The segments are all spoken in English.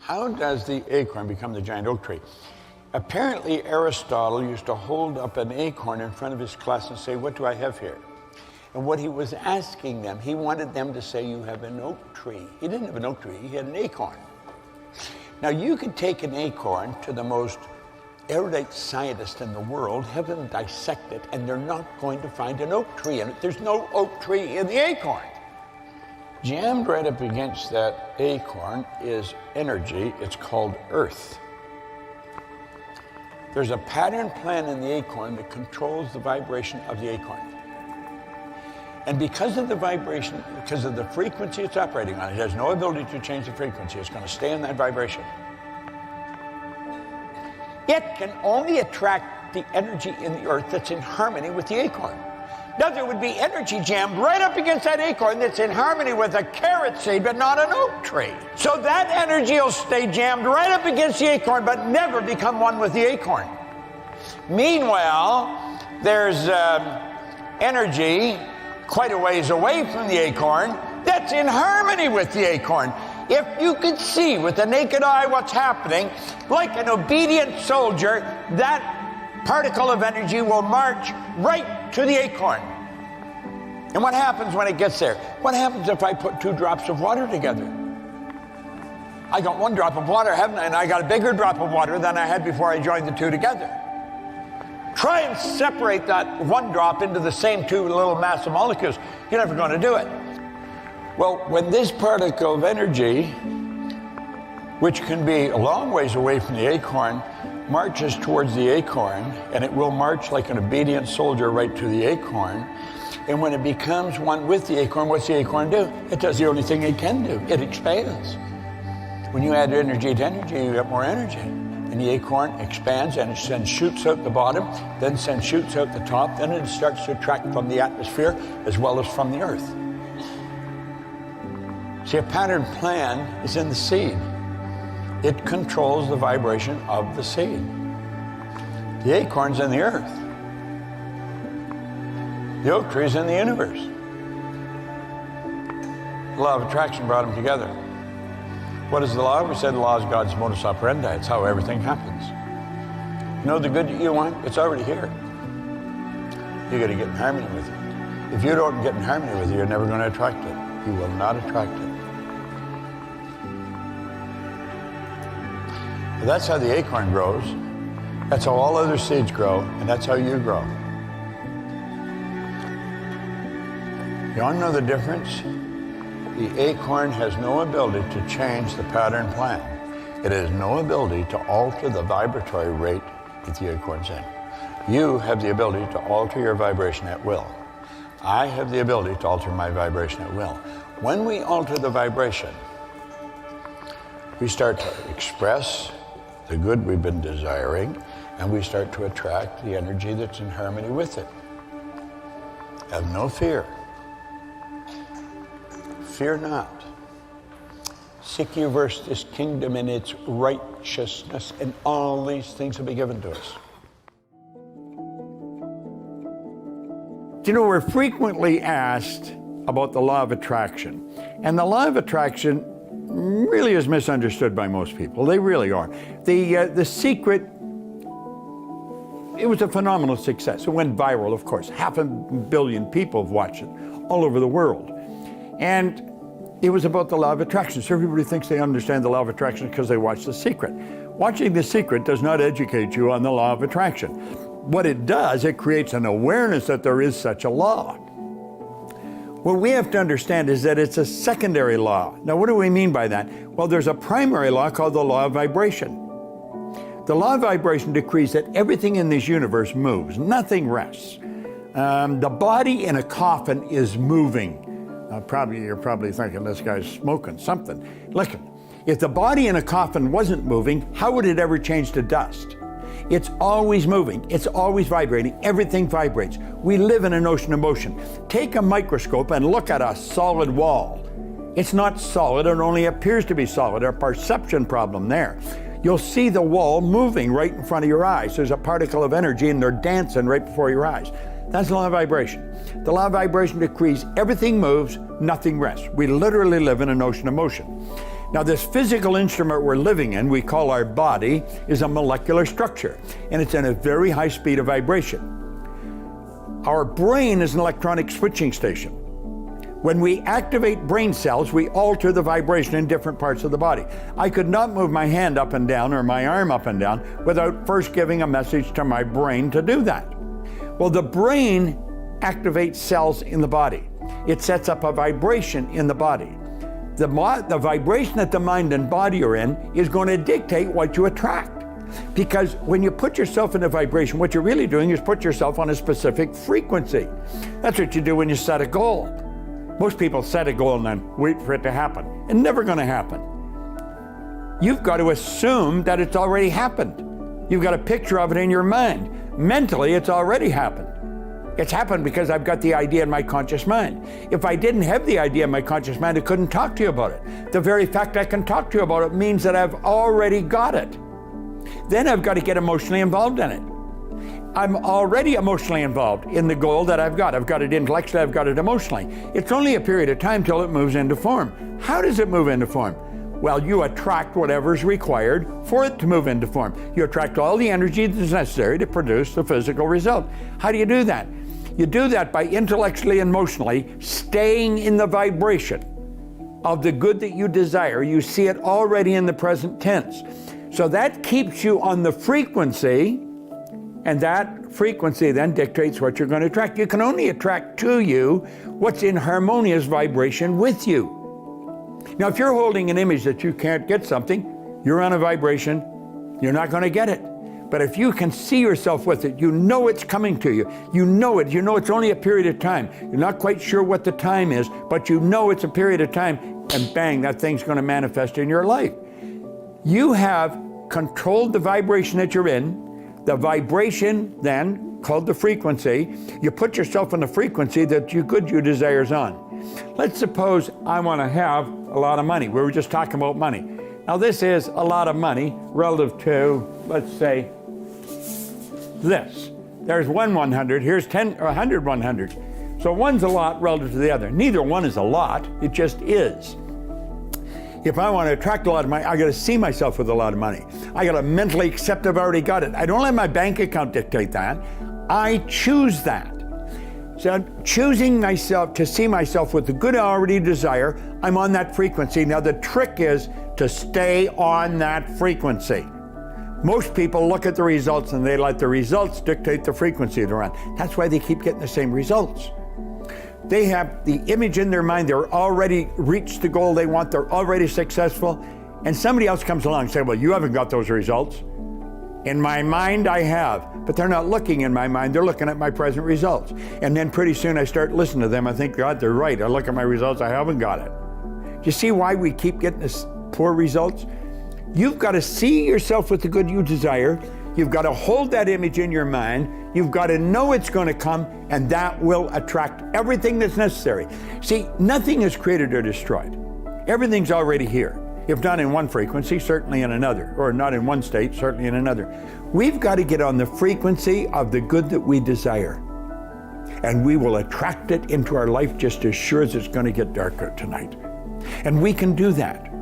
How does the acorn become the giant oak tree? Apparently, Aristotle used to hold up an acorn in front of his class and say, "What do I have here?" And what he was asking them, he wanted them to say, "You have an oak tree." He didn't have an oak tree, he had an acorn. Now, you could take an acorn to the most erudite scientist in the world, have them dissect it, and they're not going to find an oak tree in it. There's no oak tree in the acorn. Jammed right up against that acorn is energy. It's called earth. There's a pattern plan in the acorn that controls the vibration of the acorn. And because of the vibration, because of the frequency it's operating on, it has no ability to change the frequency. It's going to stay in that vibration. It can only attract the energy in the earth that's in harmony with the acorn. Now, there would be energy jammed right up against that acorn that's in harmony with a carrot seed, but not an oak tree. So that energy will stay jammed right up against the acorn, but never become one with the acorn. Meanwhile, there's energy quite a ways away from the acorn that's in harmony with the acorn. If you could see with the naked eye what's happening, like an obedient soldier, that particle of energy will march right to the acorn. And what happens when it gets there? What happens if I put 2 drops of water together? I got 1 drop of water, haven't I? And I got a bigger drop of water than I had before I joined the 2 together. Try and separate that 1 drop into the same 2 little massive molecules. You're never going to do it. Well, when this particle of energy, which can be a long ways away from the acorn, marches towards the acorn, and it will march like an obedient soldier right to the acorn, and when it becomes one with the acorn, what's the acorn do? It does the only thing it can do. It expands. When you add energy to energy, you get more energy. And the acorn expands and it then shoots out the bottom, then shoots out the top, then it starts to attract from the atmosphere as well as from the earth. See, a pattern plan is in the seed. It controls the vibration of the seed. The acorn's in the earth. The oak tree's in the universe. The law of attraction brought them together. What is the law? We said the law is God's modus operandi. It's how everything happens. You know the good that you want? It's already here. You got to get in harmony with it. If you don't get in harmony with it, you're never going to attract it. You will not attract it. But that's how the acorn grows. That's how all other seeds grow, and that's how you grow. You want to know the difference? The acorn has no ability to change the pattern plan. It has no ability to alter the vibratory rate that the acorn's in. You have the ability to alter your vibration at will. I have the ability to alter my vibration at will. When we alter the vibration, we start to express the good we've been desiring, and we start to attract the energy that's in harmony with it. Have no fear. Fear not. Seek ye first this kingdom and its righteousness, and all these things will be given to us. You know, we're frequently asked about the law of attraction. And the law of attraction really is misunderstood by most people. They really are. The secret, it was a phenomenal success. It went viral, of course. 500 million people have watched it all over the world. And it was about the law of attraction. So everybody thinks they understand the law of attraction because they watch The Secret. Watching The Secret does not educate you on the law of attraction. What it does, it creates an awareness that there is such a law. What we have to understand is that it's a secondary law. Now, what do we mean by that? Well, there's a primary law called the law of vibration. The law of vibration decrees that everything in this universe moves. Nothing rests. The body in a coffin is moving. You're probably thinking this guy's smoking something. Listen, if the body in a coffin wasn't moving, how would it ever change to dust? It's always moving. It's always vibrating. Everything vibrates. We live in an ocean of motion. Take a microscope and look at a solid wall. It's not solid. It only appears to be solid. A perception problem there. You'll see the wall moving right in front of your eyes. There's a particle of energy and they're dancing right before your eyes. That's the law of vibration. The law of vibration decrees everything moves, nothing rests. We literally live in an ocean of motion. Now, this physical instrument we're living in, we call our body, is a molecular structure, and it's in a very high speed of vibration. Our brain is an electronic switching station. When we activate brain cells, we alter the vibration in different parts of the body. I could not move my hand up and down or my arm up and down without first giving a message to my brain to do that. Well, the brain activates cells in the body. It sets up a vibration in the body. The vibration that the mind and body are in is going to dictate what you attract. Because when you put yourself in a vibration, what you're really doing is put yourself on a specific frequency. That's what you do when you set a goal. Most people set a goal and then wait for it to happen. It's never going to happen. You've got to assume that it's already happened. You've got a picture of it in your mind. Mentally, it's already happened. It's happened because I've got the idea in my conscious mind. If I didn't have the idea in my conscious mind, I couldn't talk to you about it. The very fact I can talk to you about it means that I've already got it. Then I've got to get emotionally involved in it. I'm already emotionally involved in the goal that I've got. I've got it intellectually, I've got it emotionally. It's only a period of time till it moves into form. How does it move into form? Well, you attract whatever's required for it to move into form. You attract all the energy that's necessary to produce the physical result. How do you do that? You do that by intellectually and emotionally staying in the vibration of the good that you desire. You see it already in the present tense. So that keeps you on the frequency, and that frequency then dictates what you're going to attract. You can only attract to you what's in harmonious vibration with you. Now, if you're holding an image that you can't get something, you're on a vibration, you're not going to get it. But if you can see yourself with it, you know it's coming to you. You know it. You know it's only a period of time. You're not quite sure what the time is, but you know it's a period of time, and bang, that thing's going to manifest in your life. You have controlled the vibration that you're in. The vibration then, called the frequency, you put yourself in the frequency that you desires on. Let's suppose I want to have a lot of money. We were just talking about money. Now this is a lot of money relative to, let's say, this. There's 100, here's 100 100. So one's a lot relative to the other. Neither one is a lot, it just is. If I want to attract a lot of money, I got to see myself with a lot of money. I got to mentally accept I've already got it. I don't let my bank account dictate that. I choose that. So choosing myself to see myself with the good I already desire, I'm on that frequency. Now the trick is to stay on that frequency. Most people look at the results and they let the results dictate the frequency they're on. That's why they keep getting the same results. They have the image in their mind, they're already reached the goal they want, they're already successful, and somebody else comes along and says, well, you haven't got those results. In my mind, I have, but they're not looking in my mind, they're looking at my present results. And then pretty soon I start listening to them, I think, God, they're right. I look at my results, I haven't got it. Do you see why we keep getting this poor results? You've got to see yourself with the good you desire. You've got to hold that image in your mind. You've got to know it's going to come, and that will attract everything that's necessary. See, nothing is created or destroyed. Everything's already here. If not in one frequency, certainly in another, or not in one state, certainly in another. We've got to get on the frequency of the good that we desire, and we will attract it into our life just as sure as it's going to get darker tonight. And we can do that.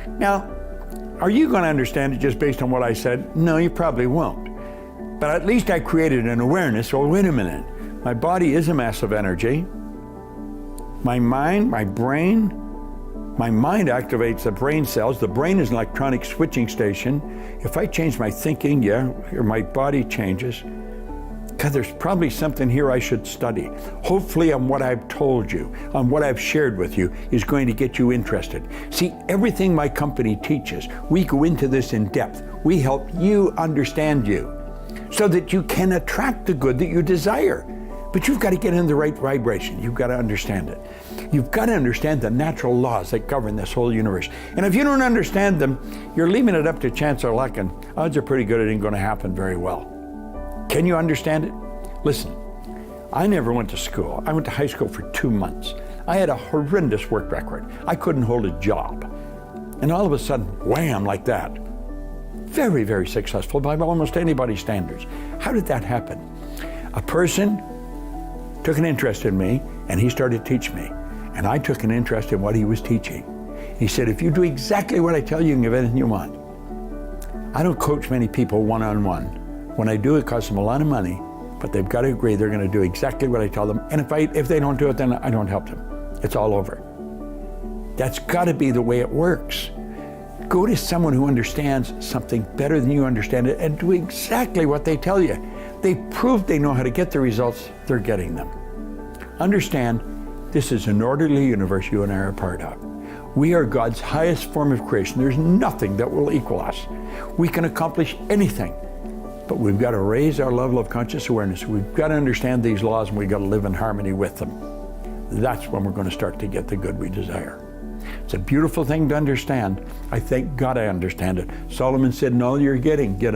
Now, are you going to understand it just based on what I said? No, you probably won't. But at least I created an awareness. Well, wait a minute. My body is a mass of energy. My mind, my brain, my mind activates the brain cells. The brain is an electronic switching station. If I change my thinking, or my body changes. God, there's probably something here I should study. Hopefully on what I've told you, on what I've shared with you, is going to get you interested. See, everything my company teaches, we go into this in depth. We help you understand you so that you can attract the good that you desire. But you've got to get in the right vibration. You've got to understand it. You've got to understand the natural laws that govern this whole universe. And if you don't understand them, you're leaving it up to chance or luck, and odds are pretty good it ain't going to happen very well. Can you understand it? Listen, I never went to school. I went to high school for 2 months. I had a horrendous work record. I couldn't hold a job. And all of a sudden, wham, like that. Very, very successful by almost anybody's standards. How did that happen? A person took an interest in me, and he started to teach me. And I took an interest in what he was teaching. He said, if you do exactly what I tell you, you can have anything you want. I don't coach many people one-on-one. When I do, it costs them a lot of money, but they've got to agree they're going to do exactly what I tell them. And if they don't do it, then I don't help them. It's all over. That's got to be the way it works. Go to someone who understands something better than you understand it and do exactly what they tell you. They prove they know how to get the results, they're getting them. Understand, this is an orderly universe you and I are a part of. We are God's highest form of creation. There's nothing that will equal us. We can accomplish anything, but we've got to raise our level of conscious awareness. We've got to understand these laws, and we've got to live in harmony with them. That's when we're going to start to get the good we desire. It's a beautiful thing to understand. I thank God I understand it. Solomon said, in all you're getting, get